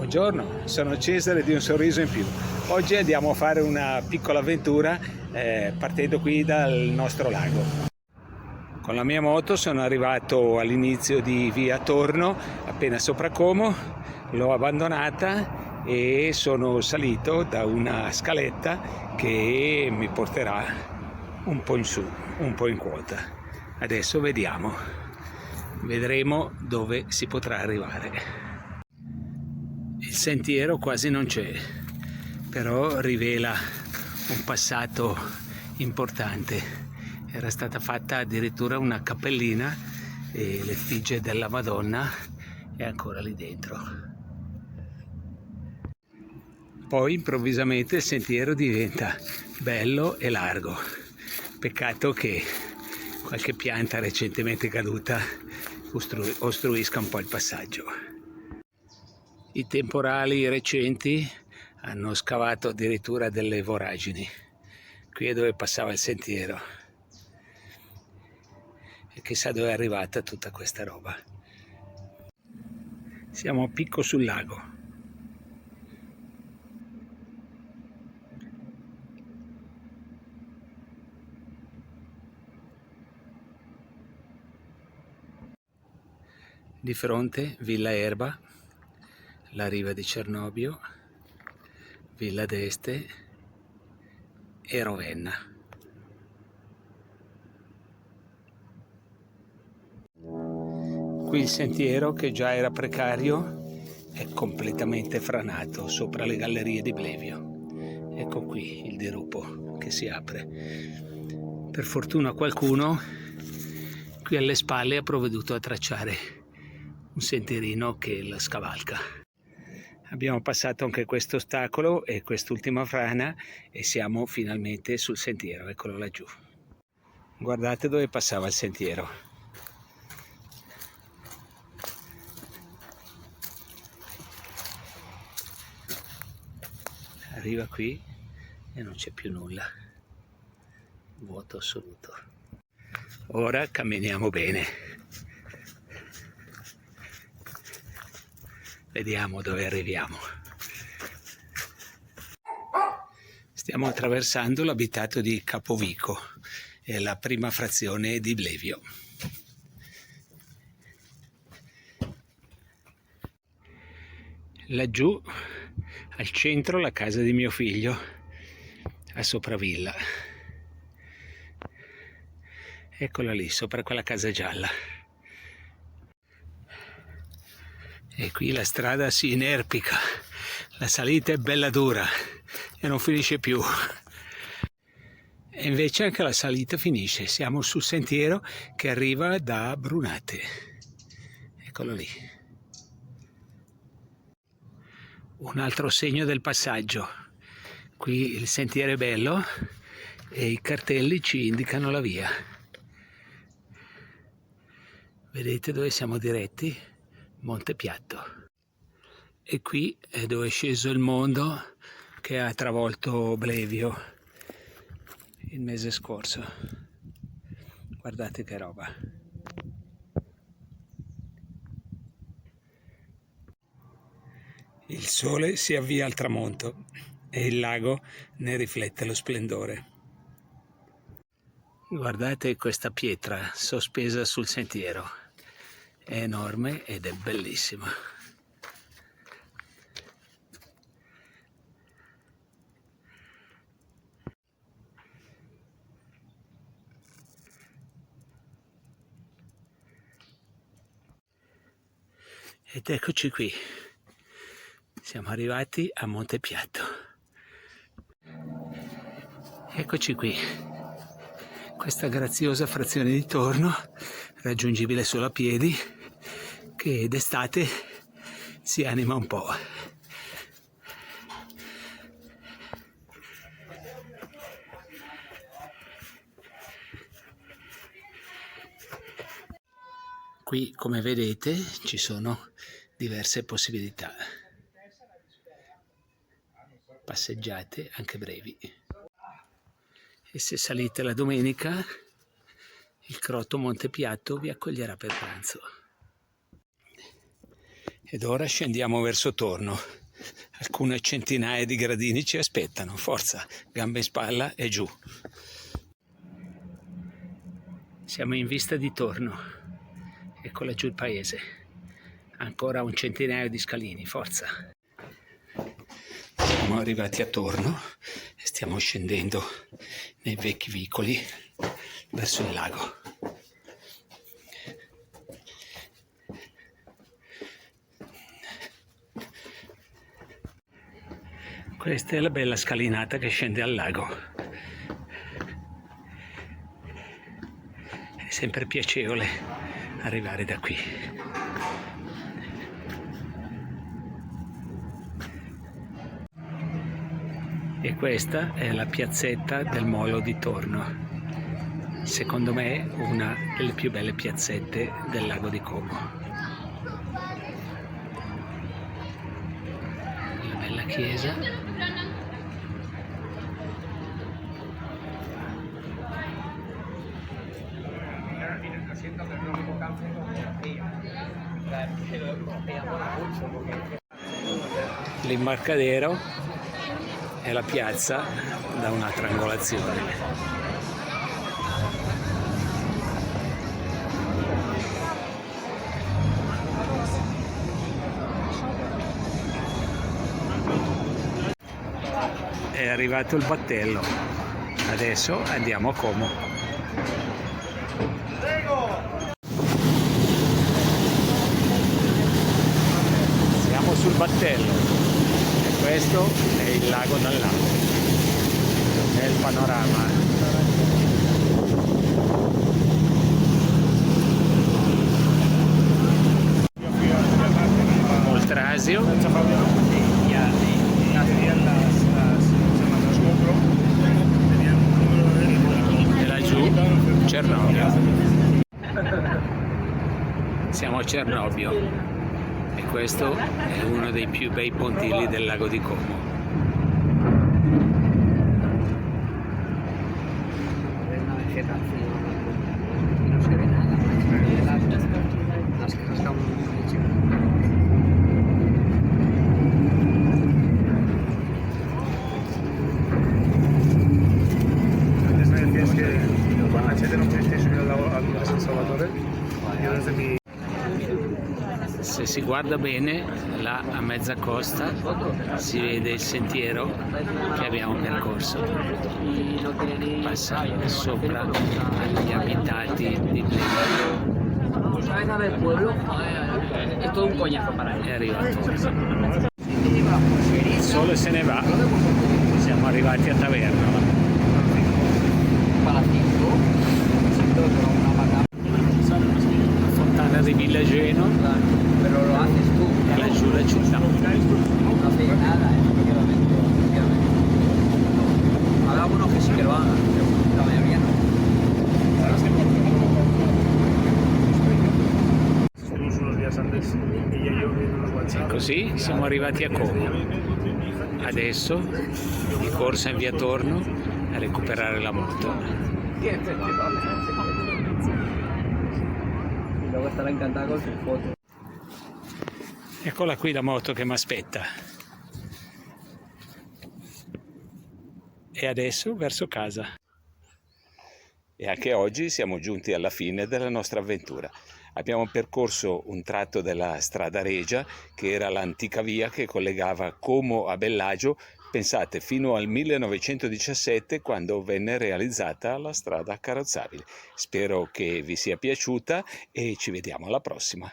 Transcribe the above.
Buongiorno, sono Cesare di Un Sorriso in Più. Oggi andiamo a fare una piccola avventura partendo qui dal nostro lago. Con la mia moto sono arrivato all'inizio di via Torno, appena sopra Como, l'ho abbandonata e sono salito da una scaletta che mi porterà un po' in su, un po' in quota. Adesso vedremo dove si potrà arrivare. Il sentiero quasi non c'è, però rivela un passato importante. Era stata fatta addirittura una cappellina e l'effigie della Madonna è ancora lì dentro. Poi improvvisamente il sentiero diventa bello e largo. Peccato che qualche pianta recentemente caduta ostruisca un po' il passaggio. I temporali recenti hanno scavato addirittura delle voragini. Qui è dove passava il sentiero. E chissà dove è arrivata tutta questa roba. Siamo a picco sul lago. Di fronte Villa Erba, la riva di Cernobbio, Villa d'Este e Rovenna. Qui il sentiero, che già era precario, è completamente franato sopra le gallerie di Blevio. Ecco qui il dirupo che si apre. Per fortuna qualcuno qui alle spalle ha provveduto a tracciare un sentierino che la scavalca. Abbiamo passato anche questo ostacolo e quest'ultima frana e siamo finalmente sul sentiero, eccolo laggiù. Guardate dove passava il sentiero. Arriva qui e non c'è più nulla, vuoto assoluto. Ora camminiamo bene. Vediamo dove arriviamo. Stiamo attraversando l'abitato di Capovico, è la prima frazione di Blevio. Laggiù al centro la casa di mio figlio, a Sopravilla. Eccola lì, sopra quella casa gialla. E qui la strada si inerpica, la salita è bella dura e non finisce più. E invece anche la salita finisce, siamo sul sentiero che arriva da Brunate. Eccolo lì. Un altro segno del passaggio. Qui il sentiero è bello e i cartelli ci indicano la via. Vedete dove siamo diretti? Monte Piatto. E qui è dove è sceso il mondo che ha travolto Blevio il mese scorso. Guardate che roba. Il sole si avvia al tramonto e il lago ne riflette lo splendore. Guardate questa pietra sospesa sul sentiero. È enorme ed è bellissima. Ed eccoci qui. Siamo arrivati a Monte Piatto. Eccoci qui. Questa graziosa frazione di Torno, raggiungibile solo a piedi, che d'estate si anima un po'. Qui, come vedete, ci sono diverse possibilità. Passeggiate anche brevi. E se salite la domenica, il Crotto Monte Piatto vi accoglierà per pranzo. Ed ora scendiamo verso Torno. Alcune centinaia di gradini ci aspettano. Forza, gambe in spalla e giù. Siamo in vista di Torno. Ecco laggiù il paese. Ancora un centinaio di scalini, forza. Siamo arrivati a Torno e stiamo scendendo nei vecchi vicoli verso il lago. Questa è la bella scalinata che scende al lago. È sempre piacevole arrivare da qui. E questa è la piazzetta del Molo di Torno. Secondo me una delle più belle piazzette del lago di Como. La bella chiesa. L'imbarcadero e la piazza da una triangolazione. È arrivato il battello, adesso andiamo a Como. Siamo sul battello e questo è il lago dal lago, è il panorama. Moltrasio e laggiù Cernobbio. Siamo a Cernobbio e questo è uno dei più bei pontili del lago di Como. Se si guarda bene, là a mezza costa si vede il sentiero che abbiamo percorso. Passa sopra agli abitati di Blevio e arriva a Torno. Il sole se ne va, siamo arrivati a Taverno. Fontana di Villageno e laggiù la città. E così siamo arrivati a Como. Adesso di corsa in via Torno a recuperare la moto. Devo stare incantato con le foto. Eccola qui la moto che mi aspetta. E adesso verso casa. E anche oggi siamo giunti alla fine della nostra avventura. Abbiamo percorso un tratto della strada Regia, che era l'antica via che collegava Como a Bellagio, pensate, fino al 1917, quando venne realizzata la strada carrozzabile. Spero che vi sia piaciuta e ci vediamo alla prossima.